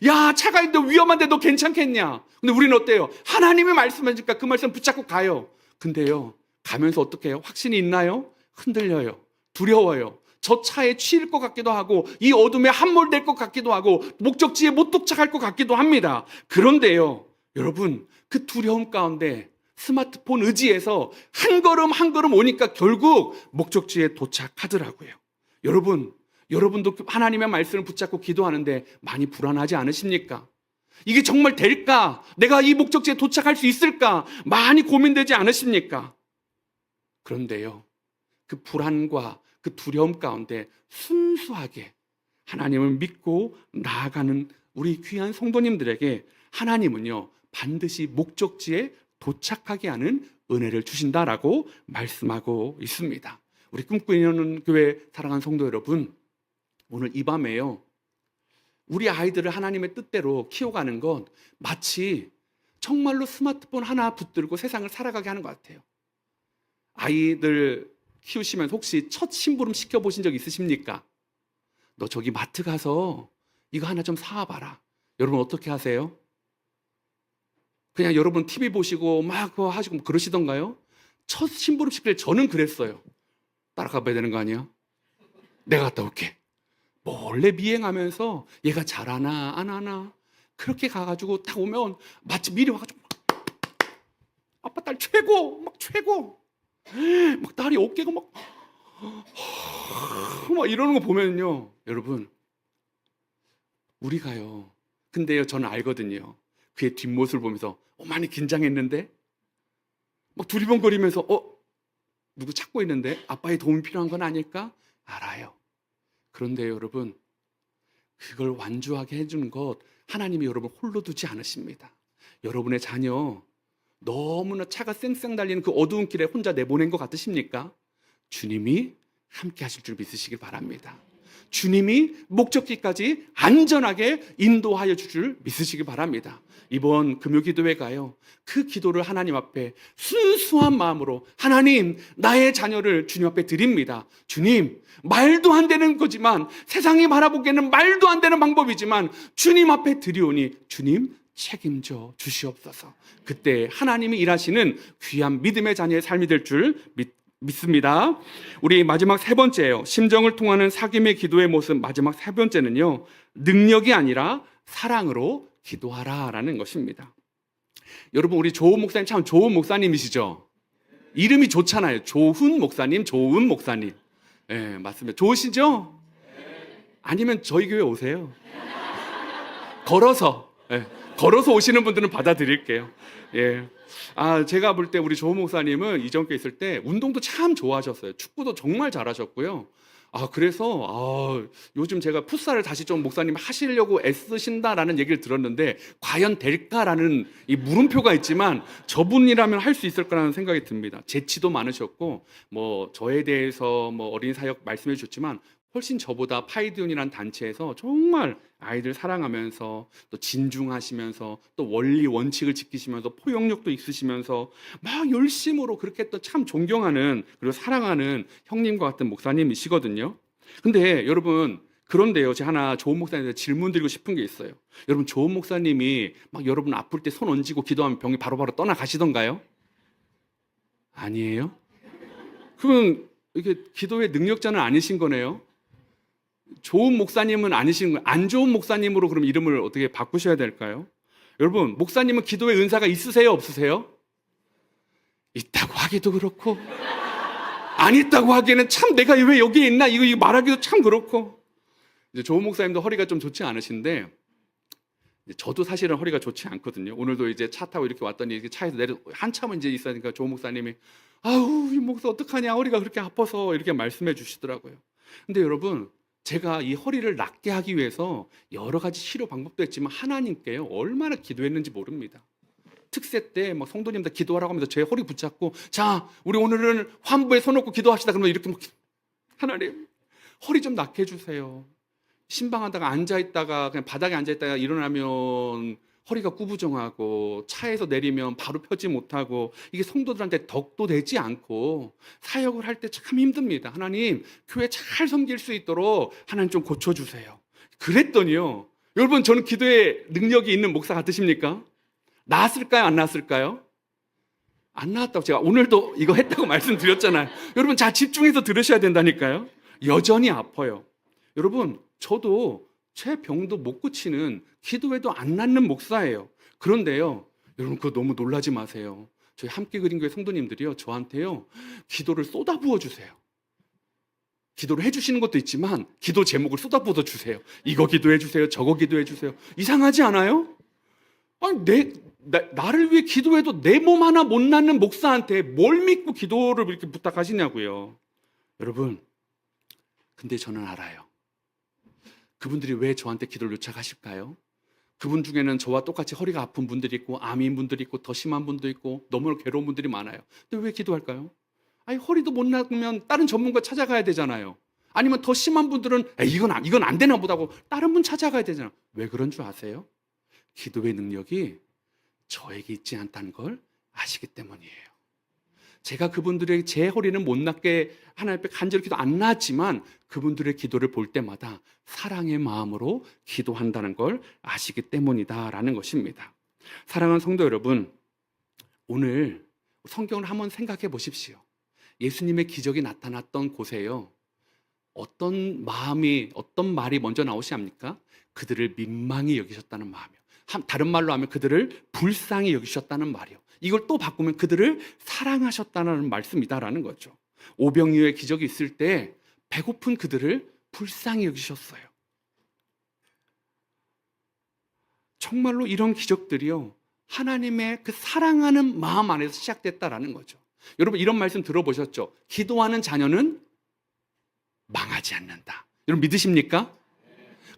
야, 차가 있는데 위험한데 너 괜찮겠냐? 근데 우리는 어때요? 하나님의 말씀하니까 그 말씀 붙잡고 가요. 근데요 가면서 어떻게 해요? 확신이 있나요? 흔들려요. 두려워요. 저 차에 치일 것 같기도 하고 이 어둠에 함몰될 것 같기도 하고 목적지에 못 도착할 것 같기도 합니다. 그런데요 여러분 그 두려움 가운데 스마트폰 의지해서 한 걸음 한 걸음 오니까 결국 목적지에 도착하더라고요. 여러분도 하나님의 말씀을 붙잡고 기도하는데 많이 불안하지 않으십니까? 이게 정말 될까? 내가 이 목적지에 도착할 수 있을까? 많이 고민되지 않으십니까? 그런데요 그 불안과 그 두려움 가운데 순수하게 하나님을 믿고 나아가는 우리 귀한 성도님들에게 하나님은요, 반드시 목적지에 도착하게 하는 은혜를 주신다라고 말씀하고 있습니다. 우리 꿈꾸는 교회 사랑하는 성도 여러분, 오늘 이 밤에요, 우리 아이들을 하나님의 뜻대로 키워가는 건 마치 정말로 스마트폰 하나 붙들고 세상을 살아가게 하는 것 같아요. 아이들 키우시면서 혹시 첫 심부름 시켜보신 적 있으십니까? 너 저기 마트 가서 이거 하나 좀 사와봐라. 여러분 어떻게 하세요? 그냥 여러분 TV 보시고 막 그거 하시고 그러시던가요? 첫 심부름 시킬 때 저는 그랬어요. 따라가 봐야 되는 거 아니야? 내가 갔다 올게. 몰래 미행하면서 얘가 잘하나 안 하나 그렇게 가가지고 딱 오면 마치 미리 와가지고 아빠 딸 최고 막 최고 막 딸이 어깨가 막 이러는 거 보면요, 여러분 우리가요, 근데요 저는 알거든요. 그의 뒷모습을 보면서 많이 긴장했는데 막 두리번거리면서 누구 찾고 있는데 아빠의 도움이 필요한 건 아닐까? 알아요. 그런데 여러분, 그걸 완주하게 해주는 것 하나님이 여러분 홀로 두지 않으십니다. 여러분의 자녀 너무나 차가 쌩쌩 달리는 그 어두운 길에 혼자 내보낸 것 같으십니까? 주님이 함께 하실 줄 믿으시길 바랍니다. 주님이 목적지까지 안전하게 인도하여 줄 줄 믿으시길 바랍니다. 이번 금요기도회 가요, 그 기도를 하나님 앞에 순수한 마음으로 하나님, 나의 자녀를 주님 앞에 드립니다. 주님, 말도 안 되는 거지만, 세상이 바라보기에는 말도 안 되는 방법이지만 주님 앞에 드리오니 주님 책임져 주시옵소서. 그때 하나님이 일하시는 귀한 믿음의 자녀의 삶이 될 줄 믿습니다. 우리 마지막 세 번째예요. 심정을 통하는 사귐의 기도의 모습, 마지막 세 번째는요, 능력이 아니라 사랑으로 기도하라라는 것입니다. 여러분, 우리 조은 목사님 참 좋은 목사님이시죠? 이름이 좋잖아요. 조훈 목사님, 조은 목사님. 예, 맞습니다. 좋으시죠? 아니면 저희 교회 오세요. 걸어서 오시는 분들은 받아드릴게요. 예. 제가 볼 때 우리 조은 목사님은 이전교회 있을 때 운동도 참 좋아하셨어요. 축구도 정말 잘하셨고요. 그래서 요즘 제가 풋살을 다시 좀 목사님 하시려고 애쓰신다라는 얘기를 들었는데 과연 될까라는 이 물음표가 있지만 저분이라면 할 수 있을 거라는 생각이 듭니다. 재치도 많으셨고 저에 대해서 어린 사역 말씀해 주셨지만 훨씬 저보다 파이디온이라는 단체에서 정말 아이들 사랑하면서 또 진중하시면서 또 원리 원칙을 지키시면서 포용력도 있으시면서 막 열심으로 그렇게 했던 참 존경하는 그리고 사랑하는 형님과 같은 목사님이시거든요. 근데 여러분, 그런데요, 제가 하나 조은 목사님한테 질문 드리고 싶은 게 있어요. 여러분, 조은 목사님이 막 여러분 아플 때 손 얹고 기도하면 병이 바로바로 떠나가시던가요? 아니에요? 그러면 이게 기도의 능력자는 아니신 거네요. 좋은 목사님은 아니신 거예요. 안 좋은 목사님으로 그럼 이름을 어떻게 바꾸셔야 될까요? 여러분, 목사님은 기도의 은사가 있으세요, 없으세요? 있다고 하기도 그렇고 안 있다고 하기에는 참 내가 왜 여기에 있나 이거 말하기도 참 그렇고. 이제 조은 목사님도 허리가 좀 좋지 않으신데 저도 사실은 허리가 좋지 않거든요. 오늘도 이제 차 타고 이렇게 왔더니 차에서 내려 한참은 이제 있으니까 조은 목사님이 이 목사 어떡하냐, 허리가 그렇게 아파서 이렇게 말씀해 주시더라고요. 근데 여러분, 제가 이 허리를 낫게 하기 위해서 여러 가지 치료 방법도 했지만 하나님께요 얼마나 기도했는지 모릅니다. 특세 때 성도님들 기도하라고 하면서 제 허리 붙잡고 자, 우리 오늘은 환부에 손 놓고 기도합시다. 그러면 이렇게 하나님, 허리 좀 낫게 해주세요. 신방하다가 앉아있다가 그냥 바닥에 앉아있다가 일어나면 허리가 구부정하고 차에서 내리면 바로 펴지 못하고 이게 성도들한테 덕도 되지 않고 사역을 할 때 참 힘듭니다. 하나님, 교회 잘 섬길 수 있도록 하나님 좀 고쳐주세요. 그랬더니요, 여러분, 저는 기도에 능력이 있는 목사 같으십니까? 나았을까요? 안 나았을까요? 안 나았다고 제가 오늘도 이거 했다고 말씀드렸잖아요. 여러분, 잘 집중해서 들으셔야 된다니까요. 여전히 아파요. 여러분, 저도 제 병도 못 고치는 기도해도 안 낫는 목사예요. 그런데요, 여러분 그거 너무 놀라지 마세요. 저희 함께 그린 교회 성도님들이요 저한테요 기도를 쏟아부어 주세요. 기도를 해주시는 것도 있지만 기도 제목을 쏟아부어 주세요. 이거 기도해 주세요, 저거 기도해 주세요. 이상하지 않아요? 나를 위해 기도해도 내 몸 하나 못 낫는 목사한테 뭘 믿고 기도를 이렇게 부탁하시냐고요. 여러분, 근데 저는 알아요. 그분들이 왜 저한테 기도를 요청하실까요? 그분 중에는 저와 똑같이 허리가 아픈 분들이 있고 암인 분들이 있고 더 심한 분도 있고 너무 괴로운 분들이 많아요. 근데 왜 기도할까요? 아니 허리도 못 나으면 다른 전문가 찾아가야 되잖아요. 아니면 더 심한 분들은 이건 안 되나 보다고 다른 분 찾아가야 되잖아요. 왜 그런 줄 아세요? 기도의 능력이 저에게 있지 않다는 걸 아시기 때문이에요. 제가 그분들의 제 허리는 못 낫게 하나님 앞에 간절히 기도 안 나왔지만 그분들의 기도를 볼 때마다 사랑의 마음으로 기도한다는 걸 아시기 때문이다라는 것입니다. 사랑하는 성도 여러분, 오늘 성경을 한번 생각해 보십시오. 예수님의 기적이 나타났던 곳에요. 어떤 말이 먼저 나오시합니까? 그들을 민망히 여기셨다는 마음이요. 다른 말로 하면 그들을 불쌍히 여기셨다는 말이요. 이걸 또 바꾸면 그들을 사랑하셨다는 말씀이다라는 거죠. 오병이어의 기적이 있을 때 배고픈 그들을 불쌍히 여기셨어요. 정말로 이런 기적들이요, 하나님의 그 사랑하는 마음 안에서 시작됐다라는 거죠. 여러분 이런 말씀 들어보셨죠? 기도하는 자녀는 망하지 않는다. 여러분 믿으십니까?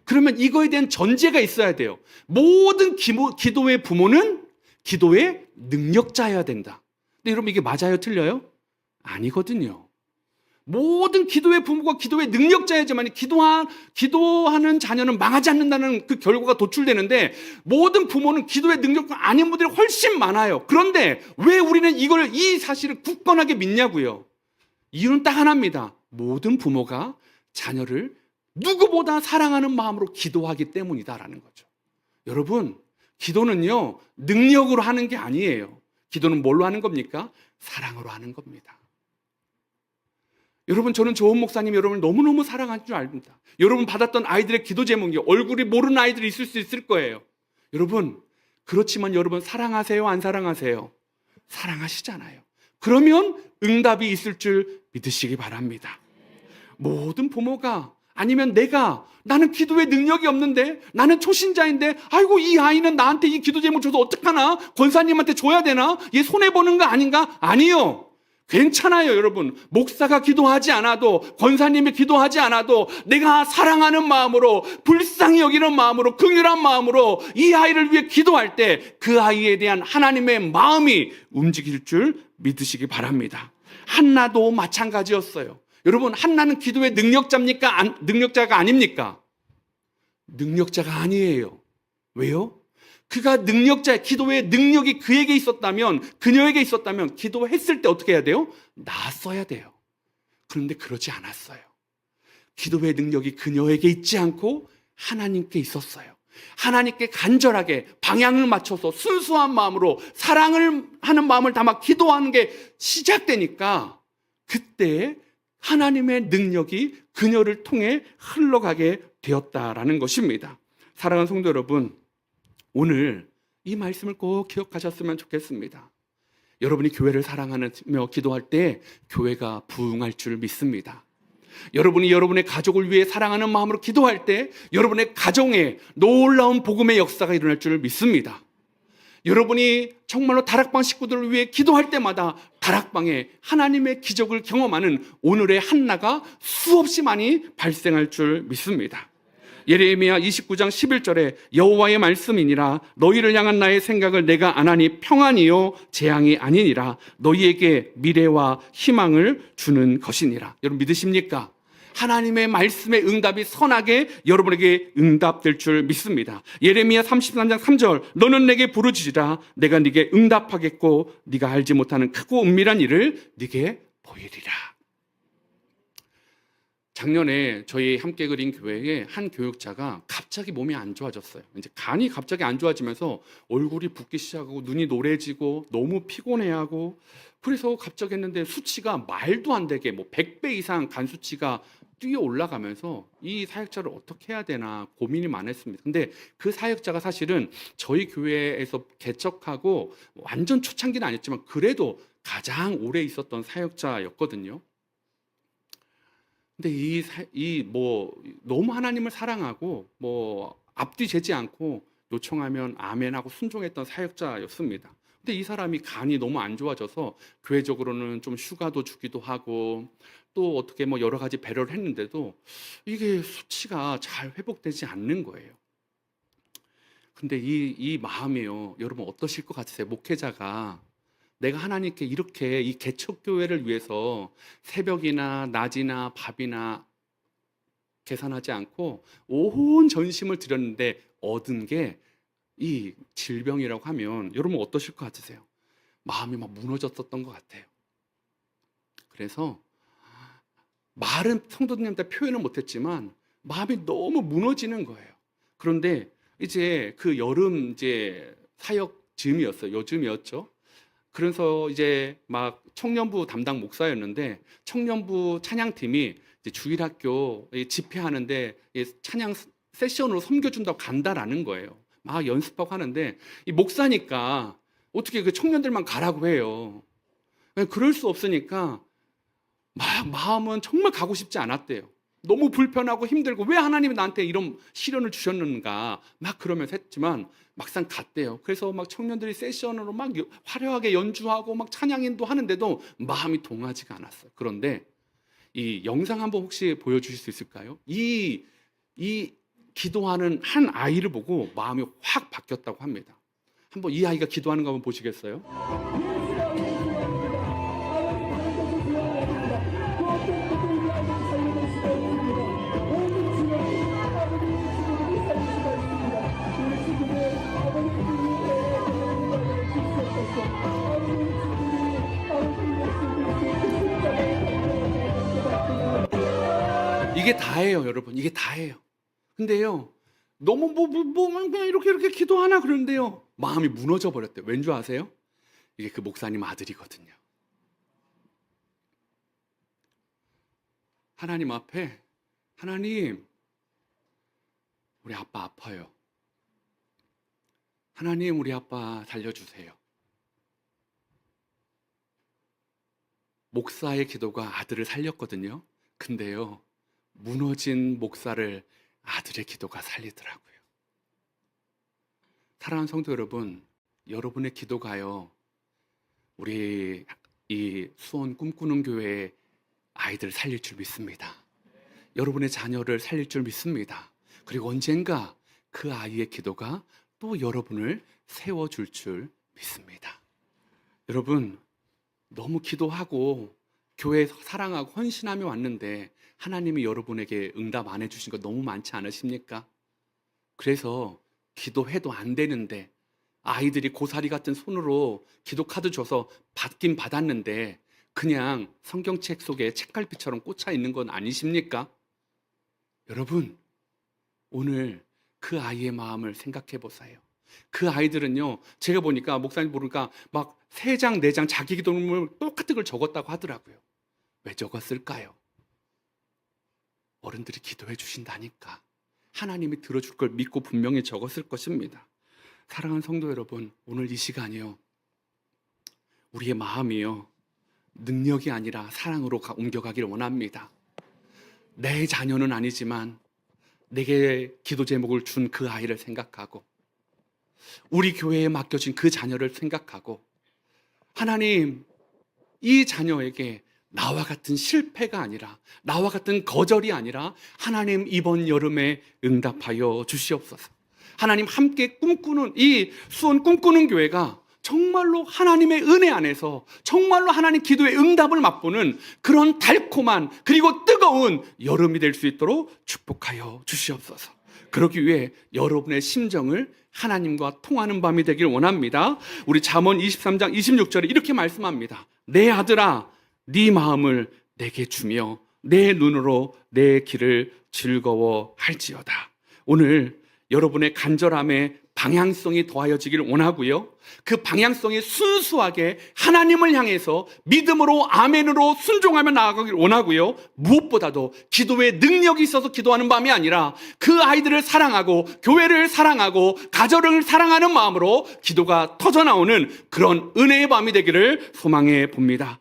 그러면 이거에 대한 전제가 있어야 돼요. 모든 기도의 부모는 기도의 능력자여야 된다. 근데 여러분 이게 맞아요? 틀려요? 아니거든요. 모든 기도의 부모가 기도의 능력자야지만 기도하는 자녀는 망하지 않는다는 그 결과가 도출되는데 모든 부모는 기도의 능력자 아닌 분들이 훨씬 많아요. 그런데 왜 우리는 이 사실을 굳건하게 믿냐고요? 이유는 딱 하나입니다. 모든 부모가 자녀를 누구보다 사랑하는 마음으로 기도하기 때문이다라는 거죠. 여러분, 기도는요, 능력으로 하는 게 아니에요. 기도는 뭘로 하는 겁니까? 사랑으로 하는 겁니다. 여러분, 저는 조은 목사님 여러분을 너무너무 사랑하는 줄 압니다. 여러분 받았던 아이들의 기도 제목이 얼굴이 모르는 아이들이 있을 수 있을 거예요. 여러분, 그렇지만 여러분 사랑하세요? 안 사랑하세요? 사랑하시잖아요. 그러면 응답이 있을 줄 믿으시기 바랍니다. 모든 부모가 아니면 나는 기도에 능력이 없는데 나는 초신자인데 아이고 이 아이는 나한테 이 기도 제목 줘서 어떡하나? 권사님한테 줘야 되나? 얘 손해보는 거 아닌가? 아니요. 괜찮아요, 여러분. 목사가 기도하지 않아도, 권사님이 기도하지 않아도 내가 사랑하는 마음으로, 불쌍히 여기는 마음으로, 긍휼한 마음으로 이 아이를 위해 기도할 때 그 아이에 대한 하나님의 마음이 움직일 줄 믿으시기 바랍니다. 한나도 마찬가지였어요. 여러분, 한나는 기도의 능력자입니까? 능력자가 아닙니까? 능력자가 아니에요. 왜요? 그가 기도의 능력이 그녀에게 있었다면 기도했을 때 어떻게 해야 돼요? 나았어야 돼요. 그런데 그러지 않았어요. 기도의 능력이 그녀에게 있지 않고 하나님께 있었어요. 하나님께 간절하게 방향을 맞춰서 순수한 마음으로 사랑을 하는 마음을 담아 기도하는 게 시작되니까 그때 하나님의 능력이 그녀를 통해 흘러가게 되었다라는 것입니다. 사랑하는 성도 여러분, 오늘 이 말씀을 꼭 기억하셨으면 좋겠습니다. 여러분이 교회를 사랑하며 기도할 때 교회가 부흥할 줄 믿습니다. 여러분이 여러분의 가족을 위해 사랑하는 마음으로 기도할 때 여러분의 가정에 놀라운 복음의 역사가 일어날 줄 믿습니다. 여러분이 정말로 다락방 식구들을 위해 기도할 때마다 다락방에 하나님의 기적을 경험하는 오늘의 한나가 수없이 많이 발생할 줄 믿습니다. 예레미야 29장 11절에 여호와의 말씀이니라 너희를 향한 나의 생각을 내가 안 하니 평안이요 재앙이 아니니라 너희에게 미래와 희망을 주는 것이니라. 여러분 믿으십니까? 하나님의 말씀의 응답이 선하게 여러분에게 응답될 줄 믿습니다. 예레미야 33장 3절 너는 내게 부르짖으라 내가 네게 응답하겠고 네가 알지 못하는 크고 은밀한 일을 네게 보이리라. 작년에 저희 함께 그린 교회에 한 교육자가 갑자기 몸이 안 좋아졌어요. 이제 간이 갑자기 안 좋아지면서 얼굴이 붓기 시작하고 눈이 노래지고 너무 피곤해하고 그래서 갑자기 했는데 수치가 말도 안 되게 100배 이상 간 수치가 뛰어 올라가면서 이 사역자를 어떻게 해야 되나 고민이 많았습니다. 근데 그 사역자가 사실은 저희 교회에서 개척하고 완전 초창기는 아니었지만 그래도 가장 오래 있었던 사역자였거든요. 근데 너무 하나님을 사랑하고 앞뒤 재지 않고 요청하면 아멘하고 순종했던 사역자였습니다. 근데 이 사람이 간이 너무 안 좋아져서 교회적으로는 좀 휴가도 주기도 하고 또 어떻게 뭐 여러 가지 배려를 했는데도 이게 수치가 잘 회복되지 않는 거예요. 근데 이 마음이요, 여러분 어떠실 것 같으세요? 목회자가 내가 하나님께 이렇게 이 개척교회를 위해서 새벽이나 낮이나 밥이나 계산하지 않고 온 전심을 드렸는데 얻은 게 이 질병이라고 하면 여러분 어떠실 것 같으세요? 마음이 막 무너졌었던 것 같아요. 그래서 말은 성도님한테 표현을 못했지만 마음이 너무 무너지는 거예요. 그런데 이제 그 여름 이제 사역 즈음이었어요. 요즘이었죠. 그래서 이제 막 청년부 담당 목사였는데 청년부 찬양팀이 이제 주일학교 집회하는데 찬양 세션으로 섬겨준다고 간다라는 거예요. 막 연습하고 하는데 이 목사니까 어떻게 그 청년들만 가라고 해요. 그럴 수 없으니까 막 마음은 정말 가고 싶지 않았대요. 너무 불편하고 힘들고 왜 하나님이 나한테 이런 시련을 주셨는가 막 그러면서 했지만 막상 갔대요. 그래서 막 청년들이 세션으로 막 화려하게 연주하고 막 찬양인도 하는데도 마음이 동하지가 않았어요. 그런데 이 영상 한번 혹시 보여주실 수 있을까요? 이 기도하는 한 아이를 보고 마음이 확 바뀌었다고 합니다. 한번 이 아이가 기도하는 거 한번 보시겠어요? 이게 다예요, 여러분. 이게 다예요. 근데요, 너무 그냥 이렇게 기도하나 그러는데요, 마음이 무너져 버렸대요. 왠 줄 아세요? 이게 그 목사님 아들이거든요. 하나님 앞에, 하나님, 우리 아빠 아파요. 하나님, 우리 아빠 살려주세요. 목사의 기도가 아들을 살렸거든요. 근데요, 무너진 목사를 아들의 기도가 살리더라고요. 사랑하는 성도 여러분, 여러분의 기도가요, 우리 이 수원 꿈꾸는 교회의 아이들을 살릴 줄 믿습니다. 여러분의 자녀를 살릴 줄 믿습니다. 그리고 언젠가 그 아이의 기도가 또 여러분을 세워줄 줄 믿습니다. 여러분, 너무 기도하고 교회 사랑하고 헌신하며 왔는데 하나님이 여러분에게 응답 안 해주신 거 너무 많지 않으십니까? 그래서 기도해도 안 되는데 아이들이 고사리 같은 손으로 기도 카드 줘서 받긴 받았는데 그냥 성경책 속에 책갈피처럼 꽂혀 있는 건 아니십니까? 여러분, 오늘 그 아이의 마음을 생각해 보세요. 그 아이들은요, 제가 보니까 목사님 보니까 막 3장, 4장 자기 기도문을 똑같은 걸 적었다고 하더라고요. 왜 적었을까요? 어른들이 기도해 주신다니까. 하나님이 들어줄 걸 믿고 분명히 적었을 것입니다. 사랑하는 성도 여러분, 오늘 이 시간이요, 우리의 마음이요, 능력이 아니라 사랑으로 옮겨가기를 원합니다. 내 자녀는 아니지만 내게 기도 제목을 준 그 아이를 생각하고 우리 교회에 맡겨진 그 자녀를 생각하고 하나님, 이 자녀에게 나와 같은 실패가 아니라 나와 같은 거절이 아니라 하나님 이번 여름에 응답하여 주시옵소서. 하나님 함께 꿈꾸는 이 수원 꿈꾸는 교회가 정말로 하나님의 은혜 안에서 정말로 하나님 기도의 응답을 맛보는 그런 달콤한 그리고 뜨거운 여름이 될 수 있도록 축복하여 주시옵소서. 그러기 위해 여러분의 심정을 하나님과 통하는 밤이 되길 원합니다. 우리 잠언 23장 26절에 이렇게 말씀합니다. 내 아들아, 네 마음을 내게 주며 내 눈으로 내 길을 즐거워할지어다. 오늘 여러분의 간절함에 방향성이 더하여지기를 원하고요, 그 방향성이 순수하게 하나님을 향해서 믿음으로 아멘으로 순종하며 나아가기를 원하고요, 무엇보다도 기도에 능력이 있어서 기도하는 밤이 아니라 그 아이들을 사랑하고 교회를 사랑하고 가정을 사랑하는 마음으로 기도가 터져나오는 그런 은혜의 밤이 되기를 소망해 봅니다.